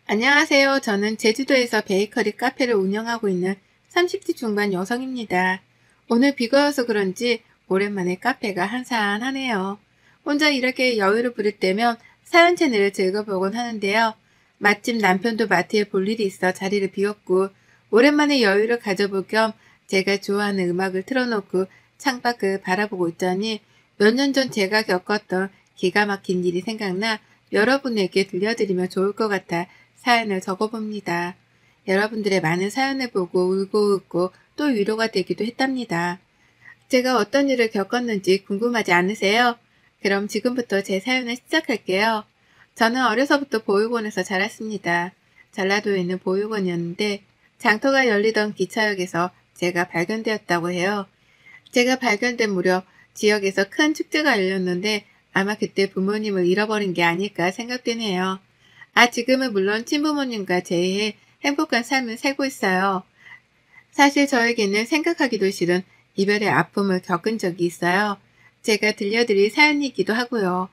안녕하세요. 저는 제주도에서 베이커리 카페를 운영하고 있는 30대 중반 여성입니다. 오늘 비가 와서 그런지 오랜만에 카페가 한산하네요. 혼자 이렇게 여유를 부릴 때면 사연 채널을 즐겨보곤 하는데요. 마침 남편도 마트에 볼 일이 있어 자리를 비웠고 오랜만에 여유를 가져볼 겸 제가 좋아하는 음악을 틀어놓고 창밖을 바라보고 있더니 몇 년 전 제가 겪었던 기가 막힌 일이 생각나 여러분에게 들려드리면 좋을 것 같아 사연을 적어봅니다. 여러분들의 많은 사연을 보고 울고 웃고 또 위로가 되기도 했답니다. 제가 어떤 일을 겪었는지 궁금하지 않으세요? 그럼 지금부터 제 사연을 시작할게요. 저는 어려서부터 보육원에서 자랐습니다. 전라도에 있는 보육원이었는데 장터가 열리던 기차역에서 제가 발견되었다고 해요. 제가 발견된 무렵 지역에서 큰 축제가 열렸는데 아마 그때 부모님을 잃어버린 게 아닐까 생각되네요. 지금은 물론 친부모님과 제외해 행복한 삶을 살고 있어요. 사실 저에게는 생각하기도 싫은 이별의 아픔을 겪은 적이 있어요. 제가 들려드릴 사연이기도 하고요.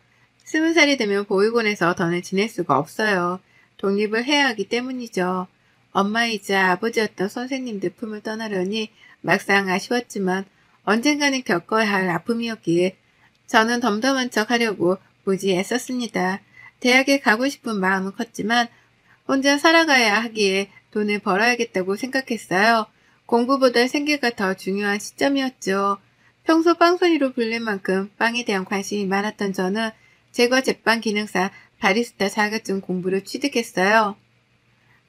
20살이 되면 보육원에서 더는 지낼 수가 없어요. 독립을 해야 하기 때문이죠. 엄마이자 아버지였던 선생님들 품을 떠나려니 막상 아쉬웠지만 언젠가는 겪어야 할 아픔이었기에 저는 덤덤한 척 하려고 무지 애썼습니다. 대학에 가고 싶은 마음은 컸지만 혼자 살아가야 하기에 돈을 벌어야겠다고 생각했어요. 공부보다 생계가 더 중요한 시점이었죠. 평소 빵순이로 불릴 만큼 빵에 대한 관심이 많았던 저는 제과 제빵 기능사 바리스타 자격증 공부를 취득했어요.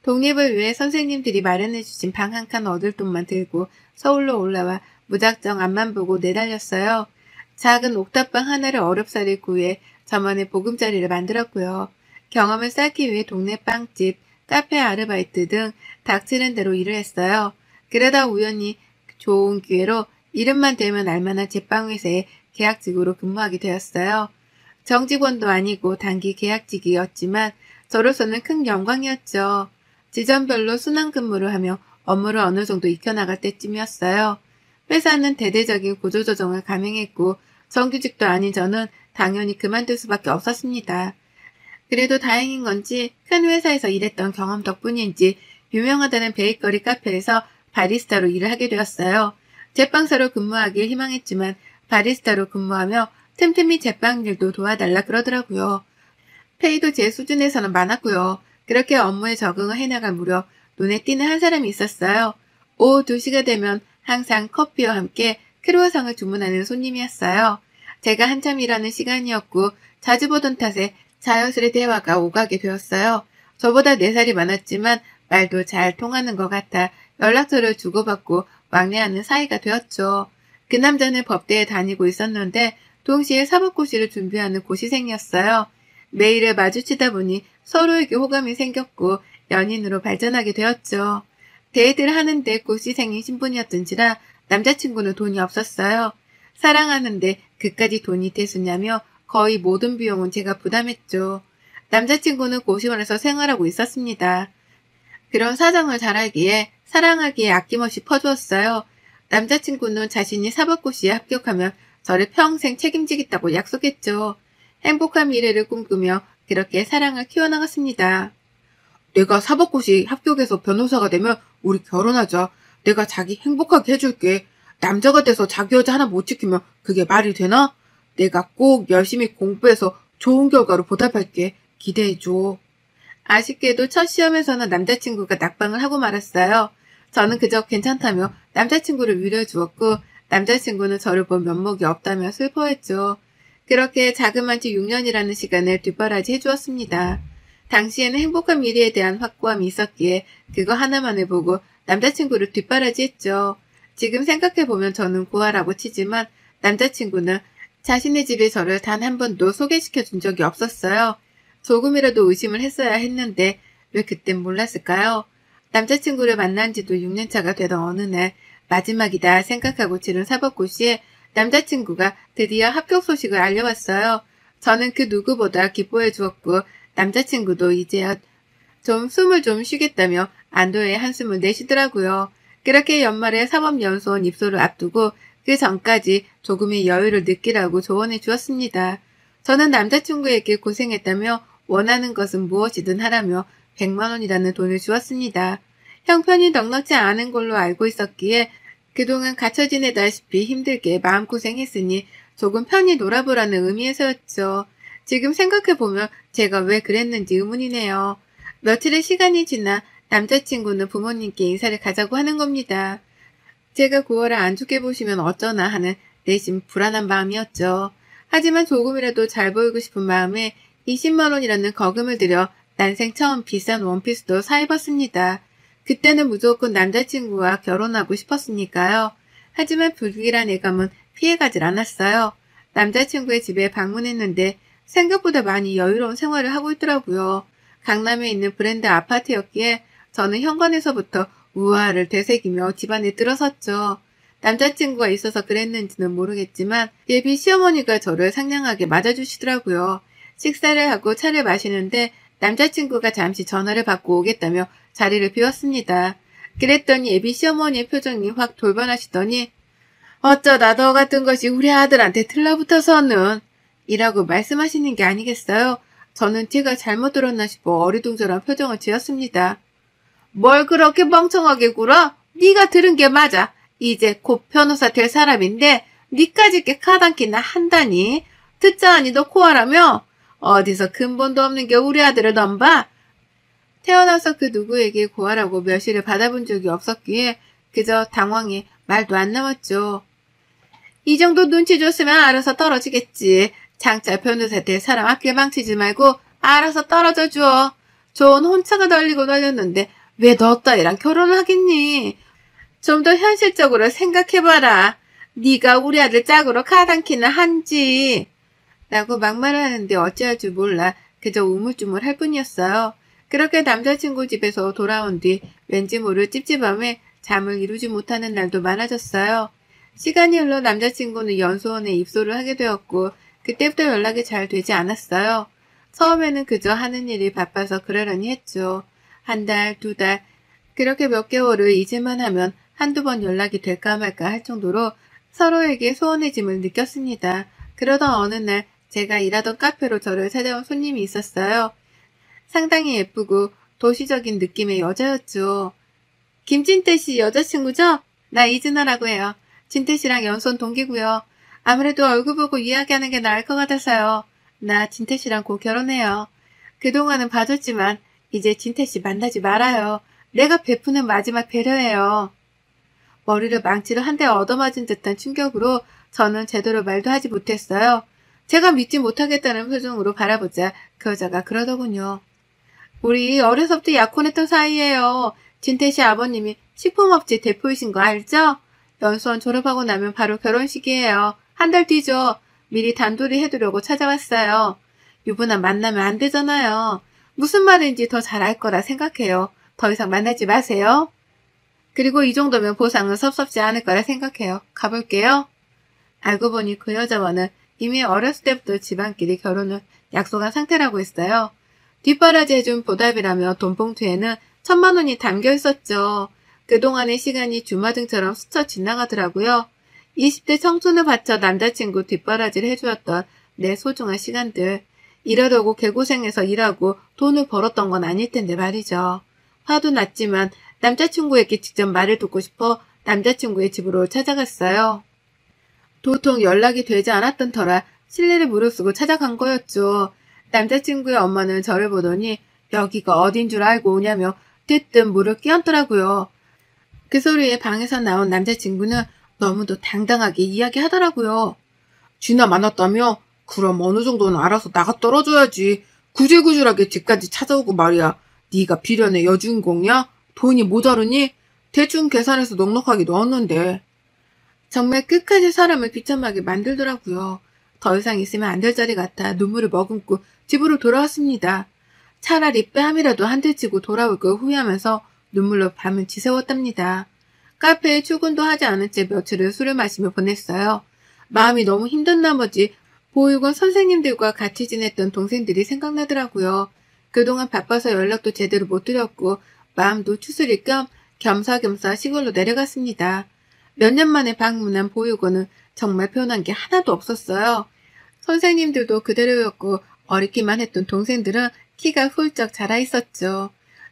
독립을 위해 선생님들이 마련해주신 방 한 칸 얻을 돈만 들고 서울로 올라와 무작정 앞만 보고 내달렸어요. 작은 옥탑방 하나를 어렵사리 구해 저만의 보금자리를 만들었고요. 경험을 쌓기 위해 동네 빵집, 카페 아르바이트 등 닥치는 대로 일을 했어요. 그러다 우연히 좋은 기회로 이름만 대면 알만한 제빵회사에 계약직으로 근무하게 되었어요. 정직원도 아니고 단기 계약직이었지만 저로서는 큰 영광이었죠. 지점별로 순환 근무를 하며 업무를 어느 정도 익혀나갈 때쯤이었어요. 회사는 대대적인 구조조정을 감행했고 정규직도 아닌 저는 당연히 그만둘 수밖에 없었습니다. 그래도 다행인 건지 큰 회사에서 일했던 경험 덕분인지 유명하다는 베이커리 카페에서 바리스타로 일을 하게 되었어요. 제빵사로 근무하길 희망했지만 바리스타로 근무하며 틈틈이 제빵 일도 도와달라 그러더라고요. 페이도 제 수준에서는 많았고요. 그렇게 업무에 적응을 해나갈 무렵 눈에 띄는 한 사람이 있었어요. 오후 2시가 되면 항상 커피와 함께 크루아상을 주문하는 손님이었어요. 제가 한참 일하는 시간이었고 자주 보던 탓에 자연스레 대화가 오가게 되었어요. 저보다 4살이 많았지만 말도 잘 통하는 것 같아 연락처를 주고받고 왕래하는 사이가 되었죠. 그 남자는 법대에 다니고 있었는데 동시에 사법고시를 준비하는 고시생이었어요. 매일을 마주치다 보니 서로에게 호감이 생겼고 연인으로 발전하게 되었죠. 데이트를 하는데 고시생이 신분이었던지라 남자친구는 돈이 없었어요. 사랑하는데 그까지 돈이 대수냐며 거의 모든 비용은 제가 부담했죠. 남자친구는 고시원에서 생활하고 있었습니다. 그런 사정을 잘 알기에 사랑하기에 아낌없이 퍼주었어요. 남자친구는 자신이 사법고시에 합격하면 저를 평생 책임지겠다고 약속했죠. 행복한 미래를 꿈꾸며 그렇게 사랑을 키워나갔습니다. 내가 사법고시 합격해서 변호사가 되면 우리 결혼하자. 내가 자기 행복하게 해줄게. 남자가 돼서 자기 여자 하나 못 지키면 그게 말이 되나? 내가 꼭 열심히 공부해서 좋은 결과로 보답할게. 기대해줘. 아쉽게도 첫 시험에서는 남자친구가 낙방을 하고 말았어요. 저는 그저 괜찮다며 남자친구를 위로해 주었고 남자친구는 저를 본 면목이 없다며 슬퍼했죠. 그렇게 자그마치 6년이라는 시간을 뒷바라지 해주었습니다. 당시에는 행복한 미래에 대한 확고함이 있었기에 그거 하나만을 보고 남자친구를 뒷바라지 했죠. 지금 생각해보면 저는 고아라고 치지만 남자친구는 자신의 집에 저를 단 한 번도 소개시켜 준 적이 없었어요. 조금이라도 의심을 했어야 했는데 왜 그땐 몰랐을까요? 남자친구를 만난 지도 6년차가 되던 어느 날 마지막이다 생각하고 치른 사법고시에 남자친구가 드디어 합격 소식을 알려왔어요. 저는 그 누구보다 기뻐해 주었고 남자친구도 이제야 좀 숨을 좀 쉬겠다며 안도의 한숨을 내쉬더라고요. 그렇게 연말에 사법연수원 입소를 앞두고 그 전까지 조금의 여유를 느끼라고 조언해 주었습니다. 저는 남자친구에게 고생했다며 원하는 것은 무엇이든 하라며 100만 원이라는 돈을 주었습니다. 형편이 넉넉지 않은 걸로 알고 있었기에 그동안 갇혀 지내다시피 힘들게 마음고생했으니 조금 편히 놀아보라는 의미에서였죠. 지금 생각해보면 제가 왜 그랬는지 의문이네요. 며칠의 시간이 지나 남자친구는 부모님께 인사를 가자고 하는 겁니다. 제가 9월을 안 좋게 보시면 어쩌나 하는 내심 불안한 마음이었죠. 하지만 조금이라도 잘 보이고 싶은 마음에 20만 원이라는 거금을 들여 난생 처음 비싼 원피스도 사 입었습니다. 그때는 무조건 남자친구와 결혼하고 싶었으니까요. 하지만 불길한 예감은 피해가질 않았어요. 남자친구의 집에 방문했는데 생각보다 많이 여유로운 생활을 하고 있더라고요. 강남에 있는 브랜드 아파트였기에 저는 현관에서부터 우아를 되새기며 집안에 들어섰죠. 남자친구가 있어서 그랬는지는 모르겠지만 예비 시어머니가 저를 상냥하게 맞아주시더라고요. 식사를 하고 차를 마시는데 남자친구가 잠시 전화를 받고 오겠다며 자리를 비웠습니다. 그랬더니 예비 시어머니의 표정이 확 돌변하시더니 어쩌다 너 같은 것이 우리 아들한테 틀러붙어서는 이라고 말씀하시는 게 아니겠어요? 저는 제가 잘못 들었나 싶어 어리둥절한 표정을 지었습니다. 뭘 그렇게 멍청하게 굴어? 네가 들은 게 맞아. 이제 곧 변호사 될 사람인데 니까지 게 카단키나 한다니? 듣자하니 너 코아라며? 어디서 근본도 없는 게 우리 아들을 넘봐? 태어나서 그 누구에게 고아라고 멸시를 받아본 적이 없었기에 그저 당황해 말도 안 나왔죠. 이 정도 눈치 줬으면 알아서 떨어지겠지. 장차 변호사 될 사람 앞길 망치지 말고 알아서 떨어져 줘. 좋은 혼차가 널리고 널렸는데 왜 너 따위랑 결혼을 하겠니? 좀 더 현실적으로 생각해봐라. 네가 우리 아들 짝으로 가당키는 한지. 라고 막말하는데 어찌할 줄 몰라 그저 우물쭈물할 뿐이었어요. 그렇게 남자친구 집에서 돌아온 뒤 왠지 모를 찝찝함에 잠을 이루지 못하는 날도 많아졌어요. 시간이 흘러 남자친구는 연수원에 입소를 하게 되었고 그때부터 연락이 잘 되지 않았어요. 처음에는 그저 하는 일이 바빠서 그러려니 했죠. 한 달, 2달, 그렇게 몇 개월을 잊을만 하면 한두 번 연락이 될까 말까 할 정도로 서로에게 소원해짐을 느꼈습니다. 그러던 어느 날 제가 일하던 카페로 저를 찾아온 손님이 있었어요. 상당히 예쁘고 도시적인 느낌의 여자였죠. 김진태 씨 여자친구죠? 나 이진아라고 해요. 진태 씨랑 연수원 동기고요. 아무래도 얼굴 보고 이야기하는 게 나을 것 같아서요. 나 진태 씨랑 곧 결혼해요. 그동안은 봐줬지만 이제 진태 씨 만나지 말아요. 내가 베푸는 마지막 배려예요. 머리를 망치로 한 대 얻어맞은 듯한 충격으로 저는 제대로 말도 하지 못했어요. 제가 믿지 못하겠다는 표정으로 바라보자 그 여자가 그러더군요. 우리 어려서부터 약혼했던 사이예요. 진태 씨 아버님이 식품업체 대표이신 거 알죠? 연수원 졸업하고 나면 바로 결혼식이에요. 한 달 뒤죠. 미리 단둘이 해두려고 찾아왔어요. 유부남 만나면 안 되잖아요. 무슨 말인지 더 잘 알 거라 생각해요. 더 이상 만나지 마세요. 그리고 이 정도면 보상은 섭섭지 않을 거라 생각해요. 가볼게요. 알고 보니 그 여자와는 이미 어렸을 때부터 집안끼리 결혼을 약속한 상태라고 했어요. 뒷바라지 해준 보답이라며 돈봉투에는 1,000만 원이 담겨 있었죠. 그동안의 시간이 주마등처럼 스쳐 지나가더라고요. 20대 청춘을 바쳐 남자친구 뒷바라지를 해주었던 내 소중한 시간들. 이러려고 개고생해서 일하고 돈을 벌었던 건 아닐 텐데 말이죠. 화도 났지만 남자친구에게 직접 말을 듣고 싶어 남자친구의 집으로 찾아갔어요. 도통 연락이 되지 않았던 터라 실례를 무릅쓰고 찾아간 거였죠. 남자친구의 엄마는 저를 보더니 여기가 어딘 줄 알고 오냐며 대뜸 물을 끼얹더라고요. 그 소리에 방에서 나온 남자친구는 너무도 당당하게 이야기하더라고요. 쥐나 만났다며? 그럼 어느 정도는 알아서 나가 떨어져야지. 구질구질하게 집까지 찾아오고 말이야. 네가 비련의 여주인공이야? 돈이 모자르니? 대충 계산해서 넉넉하게 넣었는데. 정말 끝까지 사람을 비참하게 만들더라고요. 더 이상 있으면 안 될 자리 같아 눈물을 머금고 집으로 돌아왔습니다. 차라리 뺨이라도 한 대 치고 돌아올 걸 후회하면서 눈물로 밤을 지새웠답니다. 카페에 출근도 하지 않은 채 며칠을 술을 마시며 보냈어요. 마음이 너무 힘든 나머지 보육원 선생님들과 같이 지냈던 동생들이 생각나더라고요. 그동안 바빠서 연락도 제대로 못 드렸고 마음도 추스릴 겸 겸사겸사 시골로 내려갔습니다. 몇 년 만에 방문한 보육원은 정말 변한 게 하나도 없었어요. 선생님들도 그대로였고 어리기만 했던 동생들은 키가 훌쩍 자라 있었죠.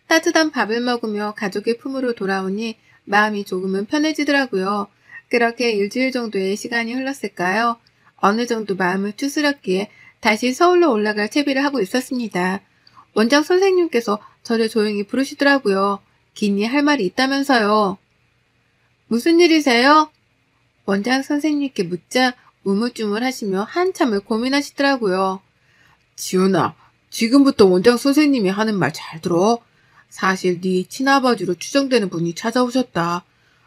따뜻한 밥을 먹으며 가족의 품으로 돌아오니 마음이 조금은 편해지더라고요. 그렇게 일주일 정도의 시간이 흘렀을까요? 어느 정도 마음을 추스렸기에 다시 서울로 올라갈 채비를 하고 있었습니다. 원장 선생님께서 저를 조용히 부르시더라고요. 긴히 할 말이 있다면서요. 무슨 일이세요? 원장 선생님께 묻자 우물쭈물하시며 한참을 고민하시더라고요. 지훈아, 지금부터 원장 선생님이 하는 말 잘 들어. 사실 네 친아버지로 추정되는 분이 찾아오셨다.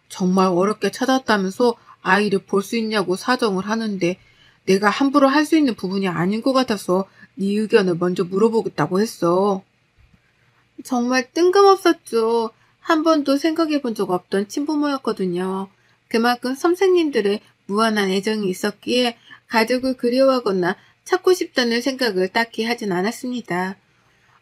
정말 어렵게 찾았다면서 아이를 볼 수 있냐고 사정을 하는데 내가 함부로 할 수 있는 부분이 아닌 것 같아서 네 의견을 먼저 물어보겠다고 했어. 정말 뜬금없었죠. 한 번도 생각해 본 적 없던 친부모였거든요. 그만큼 선생님들의 무한한 애정이 있었기에 가족을 그리워하거나 찾고 싶다는 생각을 딱히 하진 않았습니다.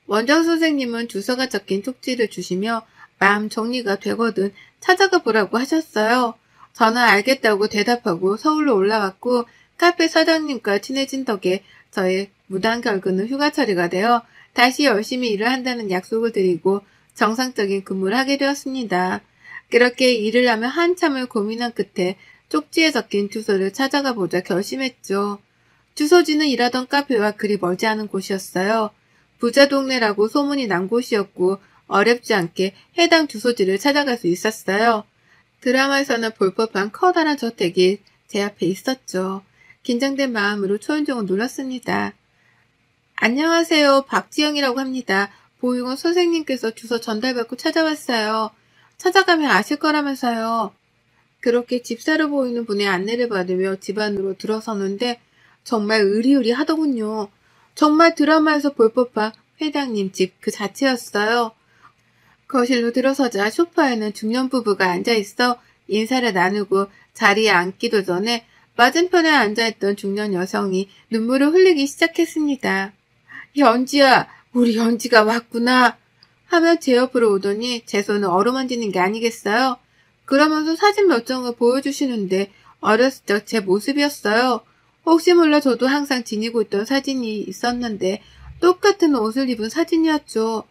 원장 선생님은 주소가 적힌 쪽지를 주시며 마음 정리가 되거든 찾아가 보라고 하셨어요. 저는 알겠다고 대답하고 서울로 올라왔고 카페 사장님과 친해진 덕에 저의 무단 결근은 휴가 처리가 되어 다시 열심히 일을 한다는 약속을 드리고 정상적인 근무를 하게 되었습니다. 그렇게 일을 하며 한참을 고민한 끝에 쪽지에 적힌 주소를 찾아가 보자 결심했죠. 주소지는 일하던 카페와 그리 멀지 않은 곳이었어요. 부자 동네라고 소문이 난 곳이었고 어렵지 않게 해당 주소지를 찾아갈 수 있었어요. 드라마에서는 볼 법한 커다란 저택이 제 앞에 있었죠. 긴장된 마음으로 초인종을 눌렀습니다. 안녕하세요. 박지영이라고 합니다. 보육원 선생님께서 주소 전달받고 찾아왔어요. 찾아가면 아실 거라면서요. 그렇게 집사로 보이는 분의 안내를 받으며 집 안으로 들어서는데 정말 으리으리하더군요. 정말 드라마에서 볼 법한 회장님 집 그 자체였어요. 거실로 들어서자 소파에는 중년 부부가 앉아있어 인사를 나누고 자리에 앉기도 전에 맞은편에 앉아있던 중년 여성이 눈물을 흘리기 시작했습니다. 연지야, 우리 연지가 왔구나 하며 제 옆으로 오더니 제 손을 어루만지는 게 아니겠어요? 그러면서 사진 몇 장을 보여주시는데 어렸을 적 제 모습이었어요. 혹시 몰라 저도 항상 지니고 있던 사진이 있었는데 똑같은 옷을 입은 사진이었죠.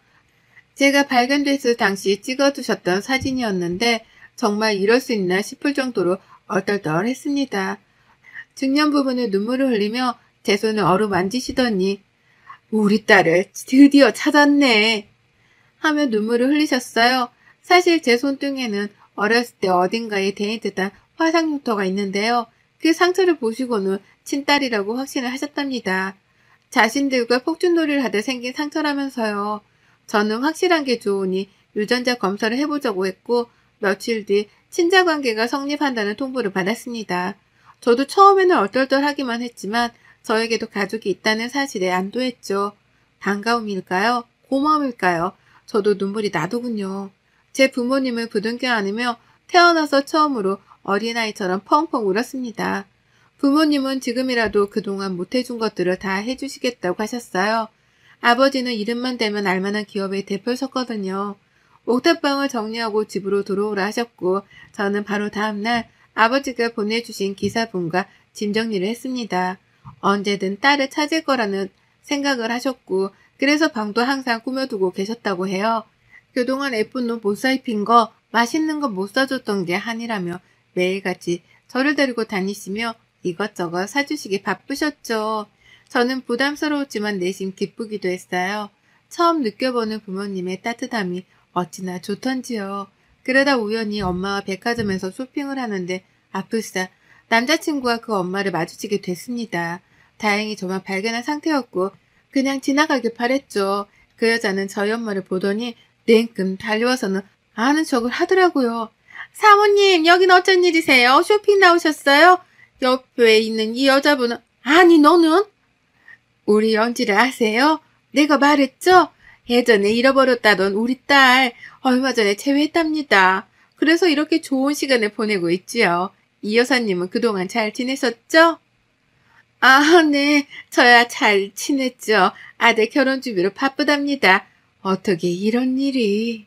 제가 발견됐을 당시 찍어두셨던 사진이었는데 정말 이럴 수 있나 싶을 정도로 얼떨떨했습니다. 중년 부부는 눈물을 흘리며 제 손을 어루만지시더니 우리 딸을 드디어 찾았네 하며 눈물을 흘리셨어요. 사실 제 손등에는 어렸을 때 어딘가에 대인 듯한 화상 흉터가 있는데요. 그 상처를 보시고는 친딸이라고 확신을 하셨답니다. 자신들과 폭죽놀이를 하다 생긴 상처라면서요. 저는 확실한 게 좋으니 유전자 검사를 해보자고 했고 며칠 뒤 친자관계가 성립한다는 통보를 받았습니다. 저도 처음에는 얼떨떨하기만 했지만 저에게도 가족이 있다는 사실에 안도했죠. 반가움일까요? 고마움일까요? 저도 눈물이 나더군요. 제 부모님을 부둥켜 안으며 태어나서 처음으로 어린아이처럼 펑펑 울었습니다. 부모님은 지금이라도 그동안 못해준 것들을 다 해주시겠다고 하셨어요. 아버지는 이름만 대면 알만한 기업의 대표셨거든요. 옥탑방을 정리하고 집으로 들어오라 하셨고 저는 바로 다음날 아버지가 보내주신 기사분과 짐 정리를 했습니다. 언제든 딸을 찾을 거라는 생각을 하셨고 그래서 방도 항상 꾸며두고 계셨다고 해요. 그동안 예쁜 옷 못 사입힌 거, 맛있는 거 못 사줬던 게 한이라며 매일같이 저를 데리고 다니시며 이것저것 사주시기 바쁘셨죠. 저는 부담스러웠지만 내심 기쁘기도 했어요. 처음 느껴보는 부모님의 따뜻함이 어찌나 좋던지요. 그러다 우연히 엄마와 백화점에서 쇼핑을 하는데 아플싸 남자친구와 그 엄마를 마주치게 됐습니다. 다행히 저만 발견한 상태였고 그냥 지나가길 바랬죠. 그 여자는 저희 엄마를 보더니 냉큼 달려와서는 아는 척을 하더라고요. 사모님, 여긴 어쩐 일이세요? 쇼핑 나오셨어요? 옆에 있는 이 여자분은 아니 너는? 우리 연지를 아세요? 내가 말했죠? 예전에 잃어버렸다던 우리 딸 얼마 전에 재회했답니다. 그래서 이렇게 좋은 시간을 보내고 있지요. 이 여사님은 그동안 잘 지내셨죠? 아, 네. 저야 잘 지냈죠. 아들 결혼 준비로 바쁘답니다. 어떻게 이런 일이.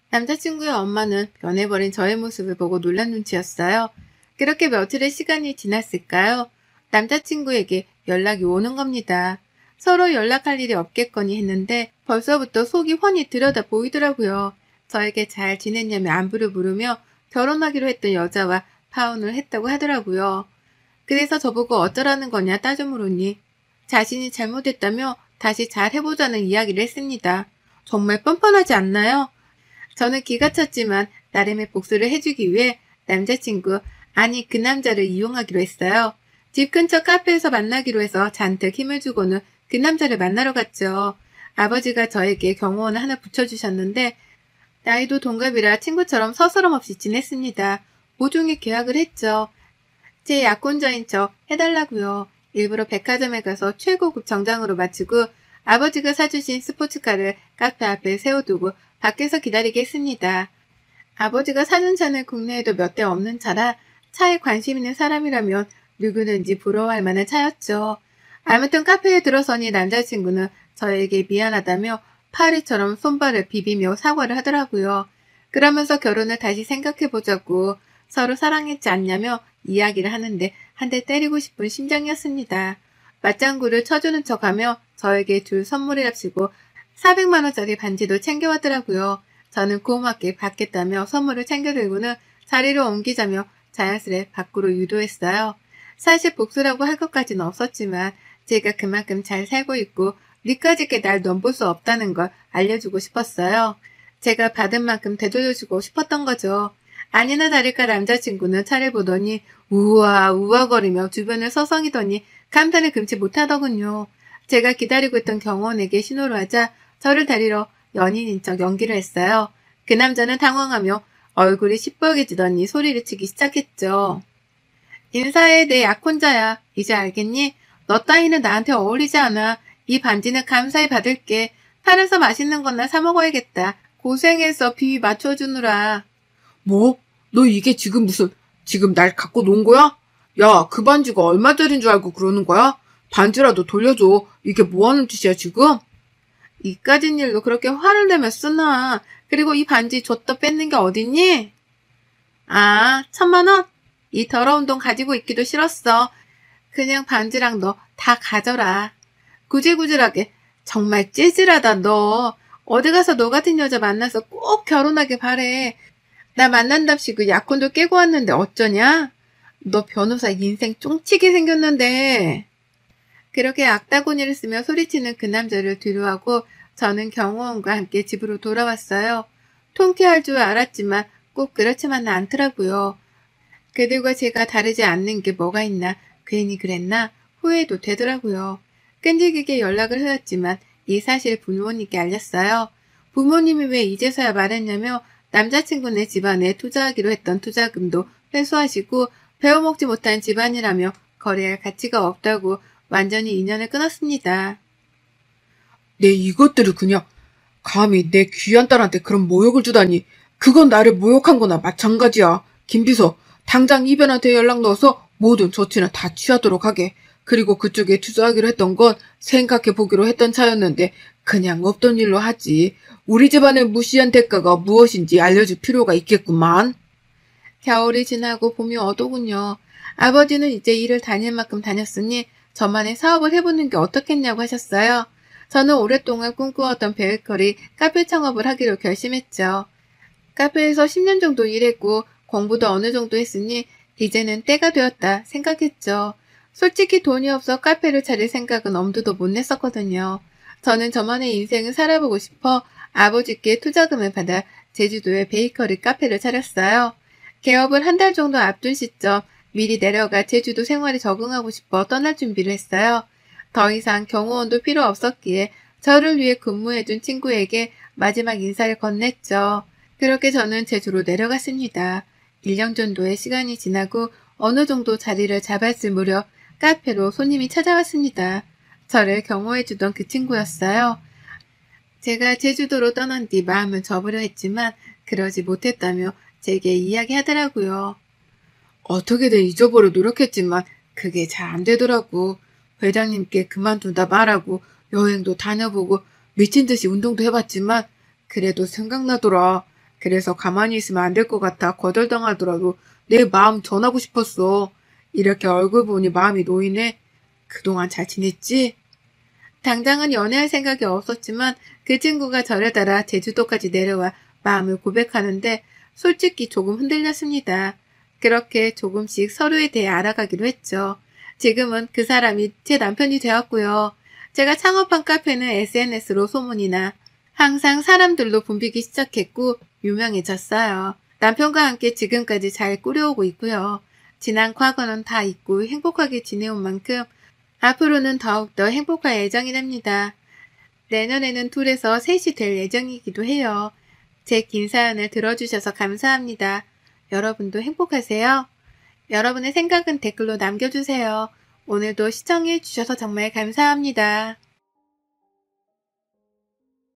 남자친구의 엄마는 변해버린 저의 모습을 보고 놀란 눈치였어요. 그렇게 며칠의 시간이 지났을까요? 남자친구에게 연락이 오는 겁니다. 서로 연락할 일이 없겠거니 했는데 벌써부터 속이 훤히 들여다 보이더라고요. 저에게 잘 지냈냐며 안부를 물으며 결혼하기로 했던 여자와 파혼을 했다고 하더라고요. 그래서 저보고 어쩌라는 거냐 따져 물으니 자신이 잘못했다며 다시 잘 해보자는 이야기를 했습니다. 정말 뻔뻔하지 않나요? 저는 기가 찼지만 나름의 복수를 해주기 위해 남자친구, 아니 그 남자를 이용하기로 했어요. 집 근처 카페에서 만나기로 해서 잔뜩 힘을 주고는 그 남자를 만나러 갔죠. 아버지가 저에게 경호원을 하나 붙여주셨는데 나이도 동갑이라 친구처럼 서스럼 없이 지냈습니다. 모종의 계약을 했죠. 제 약혼자인 척 해달라고요. 일부러 백화점에 가서 최고급 정장으로 맞추고 아버지가 사주신 스포츠카를 카페 앞에 세워두고 밖에서 기다리게 했습니다. 아버지가 사준 차는 국내에도 몇 대 없는 차라 차에 관심 있는 사람이라면 누구든지 부러워할 만한 차였죠. 아무튼 카페에 들어서니 남자친구는 저에게 미안하다며 파리처럼 손발을 비비며 사과를 하더라고요. 그러면서 결혼을 다시 생각해보자고 서로 사랑했지 않냐며 이야기를 하는데 한 대 때리고 싶은 심정이었습니다. 맞장구를 쳐주는 척하며 저에게 줄 선물이랍시고 400만원짜리 반지도 챙겨왔더라고요. 저는 고맙게 받겠다며 선물을 챙겨들고는 자리를 옮기자며 자연스레 밖으로 유도했어요. 사실 복수라고 할 것까지는 없었지만 제가 그만큼 잘 살고 있고 니까짓게 날 넘볼 수 없다는 걸 알려주고 싶었어요. 제가 받은 만큼 되돌려주고 싶었던 거죠. 아니나 다를까 남자친구는 차를 보더니 우아거리며 주변을 서성이더니 감탄을 금치 못하더군요. 제가 기다리고 있던 경호원에게 신호를 하자 저를 데리러 연인인 척 연기를 했어요. 그 남자는 당황하며 얼굴이 시뻘개지더니 소리를 치기 시작했죠. 인사해, 내 약혼자야. 이제 알겠니? 너 따위는 나한테 어울리지 않아. 이 반지는 감사히 받을게. 팔아서 맛있는 거나 사 먹어야겠다. 고생해서 비위 맞춰주느라. 뭐? 너 이게 지금 날 갖고 논 거야? 야, 그 반지가 얼마짜린 줄 알고 그러는 거야? 반지라도 돌려줘. 이게 뭐 하는 짓이야, 지금? 이까진 일로 그렇게 화를 내며 쓰나. 그리고 이 반지 줬다 뺏는 게 어딨니? 아, 1000만원? 이 더러운 돈 가지고 있기도 싫었어. 그냥 반지랑 너 다 가져라. 구질구질하게. 정말 찌질하다 너. 어디 가서 너 같은 여자 만나서 꼭 결혼하길 바래. 나 만난답시고 약혼도 깨고 왔는데 어쩌냐? 너 변호사 인생 쫑치게 생겼는데. 그렇게 악다구니를 쓰며 소리치는 그 남자를 뒤로하고 저는 경호원과 함께 집으로 돌아왔어요. 통쾌할 줄 알았지만 꼭 그렇지만은 않더라고요. 그들과 제가 다르지 않는 게 뭐가 있나 괜히 그랬나 후회도 되더라고요. 끈질기게 연락을 해왔지만 이 사실을 부모님께 알렸어요. 부모님이 왜 이제서야 말했냐며 남자친구네 집안에 투자하기로 했던 투자금도 회수하시고 배워먹지 못한 집안이라며 거래할 가치가 없다고 완전히 인연을 끊었습니다. 내 이것들을 그냥 감히 내 귀한 딸한테 그런 모욕을 주다니. 그건 나를 모욕한 거나 마찬가지야. 김비서, 당장 이변한테 연락 넣어서 모든 조치는 다 취하도록 하게. 그리고 그쪽에 투자하기로 했던 건 생각해보기로 했던 차였는데 그냥 없던 일로 하지. 우리 집안의 무시한 대가가 무엇인지 알려줄 필요가 있겠구만. 겨울이 지나고 봄이 오더군요. 아버지는 이제 일을 다닐 만큼 다녔으니 저만의 사업을 해보는 게 어떻겠냐고 하셨어요. 저는 오랫동안 꿈꾸었던 베이커리 카페 창업을 하기로 결심했죠. 카페에서 10년 정도 일했고 공부도 어느 정도 했으니 이제는 때가 되었다 생각했죠. 솔직히 돈이 없어 카페를 차릴 생각은 엄두도 못 냈었거든요. 저는 저만의 인생을 살아보고 싶어 아버지께 투자금을 받아 제주도에 베이커리 카페를 차렸어요. 개업을 한 달 정도 앞둔 시점 미리 내려가 제주도 생활에 적응하고 싶어 떠날 준비를 했어요. 더 이상 경호원도 필요 없었기에 저를 위해 근무해준 친구에게 마지막 인사를 건넸죠. 그렇게 저는 제주로 내려갔습니다. 1년 정도의 시간이 지나고 어느 정도 자리를 잡았을 무렵 카페로 손님이 찾아왔습니다. 저를 경호해주던 그 친구였어요. 제가 제주도로 떠난 뒤 마음을 접으려 했지만 그러지 못했다며 제게 이야기하더라고요. 어떻게든 잊어보려 노력했지만 그게 잘 안 되더라고. 회장님께 그만둔다 말하고 여행도 다녀보고 미친 듯이 운동도 해봤지만 그래도 생각나더라. 그래서 가만히 있으면 안 될 것 같아 거절당하더라도 내 마음 전하고 싶었어. 이렇게 얼굴 보니 마음이 놓이네. 그동안 잘 지냈지? 당장은 연애할 생각이 없었지만 그 친구가 저를 따라 제주도까지 내려와 마음을 고백하는데 솔직히 조금 흔들렸습니다. 그렇게 조금씩 서로에 대해 알아가기로 했죠. 지금은 그 사람이 제 남편이 되었고요. 제가 창업한 카페는 SNS로 소문이 나 항상 사람들로 붐비기 시작했고 유명해졌어요. 남편과 함께 지금까지 잘 꾸려오고 있고요. 지난 과거는 다 잊고 행복하게 지내온 만큼 앞으로는 더욱더 행복할 예정이랍니다. 내년에는 둘에서 셋이 될 예정이기도 해요. 제 긴 사연을 들어주셔서 감사합니다. 여러분도 행복하세요? 여러분의 생각은 댓글로 남겨주세요. 오늘도 시청해주셔서 정말 감사합니다.